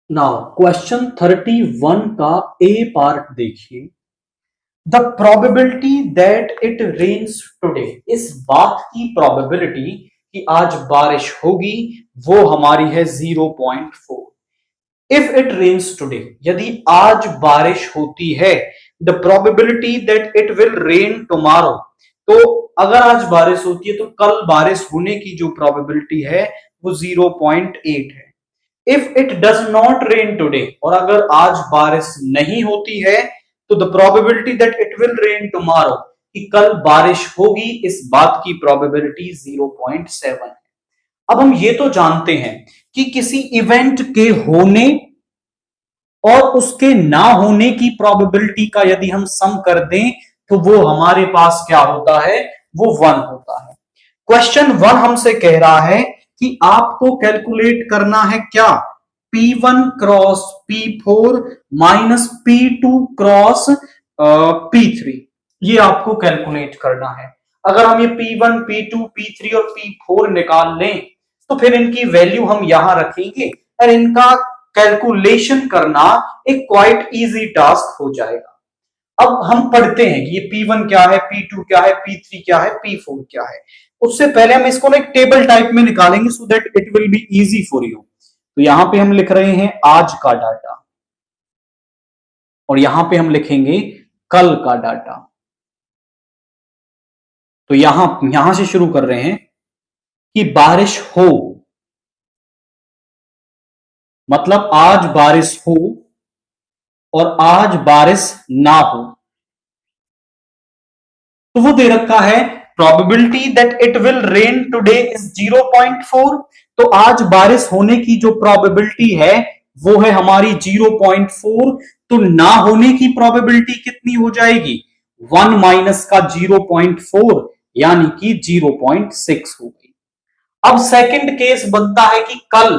Now question 31 का A part देखिए। The probability that it rains today, इस बात की प्रोबेबिलिटी कि आज बारिश होगी वो हमारी है 0.4। इफ इट रेन्स टुडे, यदि आज बारिश होती है, the probability that it will rain tomorrow, तो अगर आज बारिश होती है तो कल बारिश होने की जो प्रोबेबिलिटी है वो 0.8 है। If it does not rain today, और अगर आज बारिश नहीं होती है तो the probability that it will rain tomorrow, कि कल बारिश होगी, इस बात की प्रोबेबिलिटी 0.7 है। अब हम ये तो जानते हैं कि किसी इवेंट के होने और उसके ना होने की प्रोबेबिलिटी का यदि हम सम कर दें तो वो हमारे पास क्या होता है, वो 1 होता है। क्वेश्चन 1 हमसे कह रहा है कि आपको कैलकुलेट करना है क्या, P1 cross P4 minus P2 cross P3, ये आपको कैलकुलेट करना है। अगर हम ये P1 P2 P3 और P4 निकाल लें तो फिर इनकी वैल्यू हम यहां रखेंगे और इनका कैलकुलेशन करना एक क्वाइट इजी टास्क हो जाएगा। अब हम पढ़ते हैं कि ये P1 क्या है, P2 क्या है, P3 क्या है, P4 क्या है। उससे पहले हम इसको ना एक टेबल टाइप में निकालेंगे so that it will be easy for you. तो यहां पे हम लिख रहे हैं आज का डाटा और यहां पे हम लिखेंगे कल का डाटा। तो यहां से शुरू कर रहे हैं कि बारिश हो, मतलब आज बारिश हो और आज बारिश ना हो, तो वो दे रखा है probability that it will rain today is 0.4। तो आज बारिश होने की जो प्रोबेबिलिटी है वो है हमारी 0.4। तो ना होने की प्रोबेबिलिटी कितनी हो जाएगी, 1 माइनस का 0.4 यानी कि 0.6 हो गई। अब सेकंड केस बनता है कि कल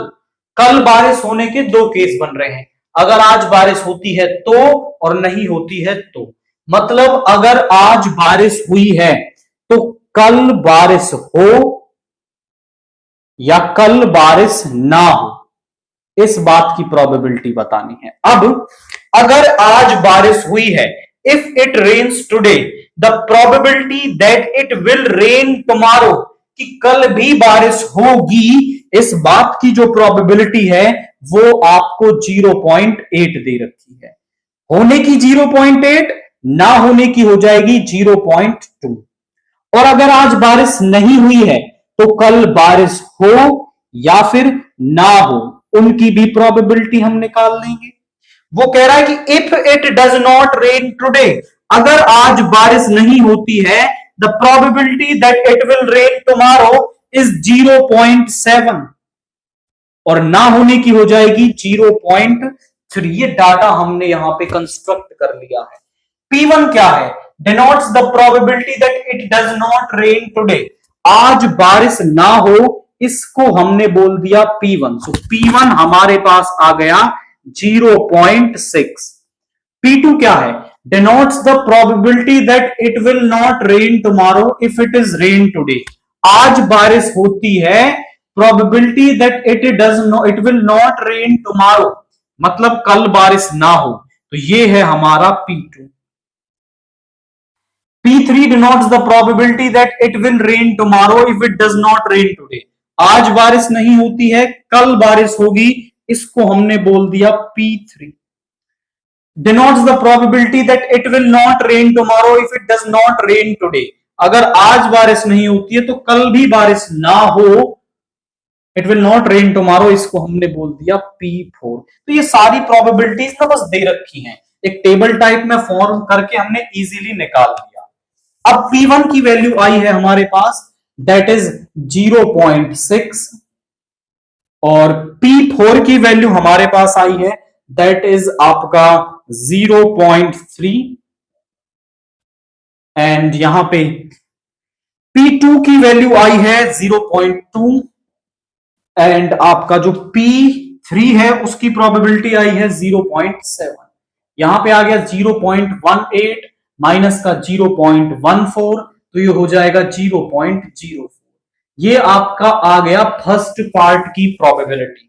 कल बारिश होने के दो केस बन रहे हैं। अगर आज बारिश होती है तो, और नहीं होती है तो, मतलब अगर आज बारिश हुई है तो कल बारिश हो या कल बारिश ना हो, इस बात की प्रोबेबिलिटी बतानी है। अब अगर आज बारिश हुई है, if it rains today, the probability that it will rain tomorrow, कि कल भी बारिश होगी, इस बात की जो प्रोबेबिलिटी है वो आपको 0.8 दे रखी है। होने की 0.8, ना होने की हो जाएगी 0.2। और अगर आज बारिश नहीं हुई है तो कल बारिश हो या फिर ना हो, उनकी भी प्रोबेबिलिटी हम निकाल लेंगे। वो कह रहा है कि if it does not rain today, अगर आज बारिश नहीं होती है, the probability that it will rain tomorrow is 0.7 और ना होने की हो जाएगी 0.3। ये डाटा हमने यहां पे कंस्ट्रक्ट कर लिया है। P1 क्या है, denotes the probability that it does not rain today, आज बारिश ना हो, इसको हमने बोल दिया P1। सो P1 हमारे पास आ गया 0.6। P2 क्या है, denotes the probability that it will not rain tomorrow if it is rain today, आज बारिश होती है, probability that it will not rain tomorrow, मतलब कल बारिश ना हो, तो ये है हमारा P2। P3 denotes the probability that it will rain tomorrow if it does not rain today, आज बारिश नहीं होती है, कल बारिश होगी, इसको हमने बोल दिया P3। denotes the probability that it will not rain tomorrow if it does not rain today, अगर आज बारिश नहीं होती है तो कल भी बारिश ना हो, it will not rain tomorrow, इसको हमने बोल दिया P4। तो ये सारी प्रोबेबिलिटीज ना बस दे रखी हैं, एक टेबल टाइप में फॉर्म करके हमने इजीली निकाल लिया। अब P1 की वैल्यू आई है हमारे पास, दैट इज 0.6 और P4 की वैल्यू हमारे पास आई है, दैट इज आपका 0.3 एंड यहां पे P2 की वैल्यू आई है 0.2 एंड आपका जो P3 है उसकी प्रोबेबिलिटी आई है 0.7। यहां पे आ गया 0.18 माइनस का 0.14, तो ये हो जाएगा 0.04। ये आपका आ गया फर्स्ट पार्ट की प्रोबेबिलिटी।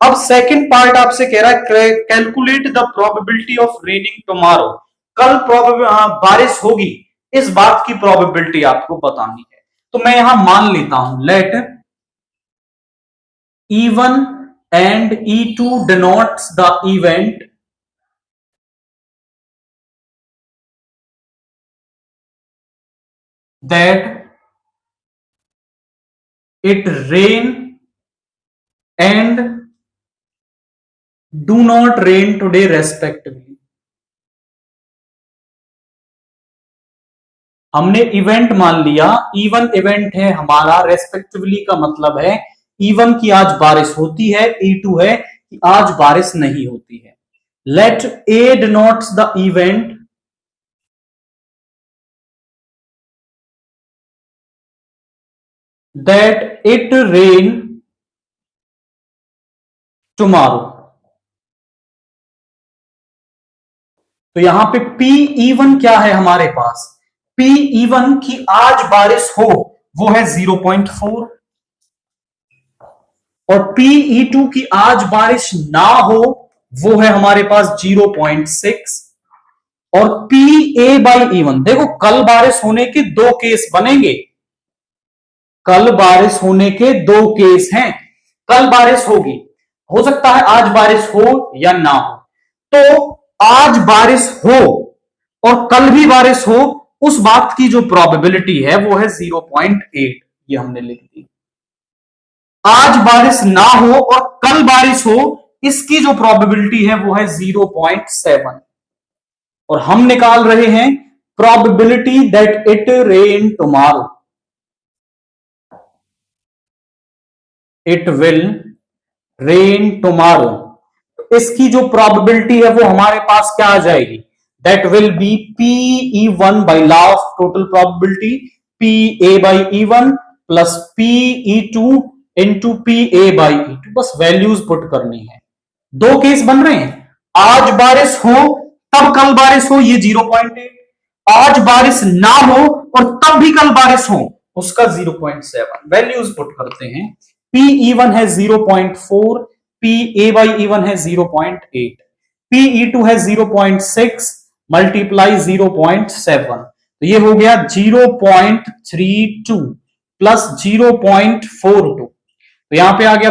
अब सेकंड पार्ट आपसे कह रहा है calculate the probability of raining tomorrow, कल बारिश होगी, इस बात की प्रोबेबिलिटी आपको बतानी है। तो मैं यहां मान लेता हूं late E1 and E2 denotes the event that it rain and do not rain today respectively। हमने इवेंट मान लिया, E1 इवेंट है हमारा, रेस्पेक्टिवली का मतलब है E1 की आज बारिश होती है, E2 है कि आज बारिश नहीं होती है। Let A denotes the event that it rain tomorrow। तो यहां पे P-E1 क्या है हमारे पास, P-E1 की आज बारिश हो वो है 0.4 और P-E2 की आज बारिश ना हो वो है हमारे पास 0.6 और PA/E1, देखो कल बारिश होने के दो केस बनेंगे, कल बारिश होने के दो केस हैं। कल बारिश होगी, हो सकता है आज बारिश हो या ना हो, तो आज बारिश हो और कल भी बारिश हो, उस बात की जो प्रोबेबिलिटी है वो है 0.8, ये हमने लिख दी। आज बारिश ना हो और कल बारिश हो, इसकी जो प्रोबेबिलिटी है वो है 0.7 और हम निकाल रहे हैं probability that it rain tomorrow, it will rain tomorrow. इसकी जो प्रोबेबिलिटी है वो हमारे पास क्या आ जाएगी, that will be P-E1 by law of total probability, PA/E1 plus P-E2 into PA/E2, बस वैल्यूज पुट करनी है। दो केस बन रहे हैं, आज बारिश हो तब कल बारिश हो ये 0.8, आज बारिश ना हो और तब भी कल बारिश हो उसका 0.7, वैल्यूज पुट करते हैं। P-E1 है 0.4, PA/E1 है 0.8, PE2 है 0.6 मल्टीप्लाई 0.7, तो ये हो गया 0.32 प्लस 0.42, तो यहां पे आ गया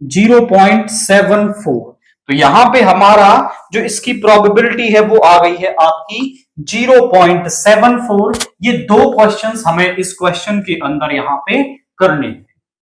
0.74। तो यहां पे हमारा जो इसकी प्रोबेबिलिटी है वो आ गई है आपकी 0.74। ये दो क्वेश्चंस हमें इस क्वेश्चन के अंदर यहां पे करने।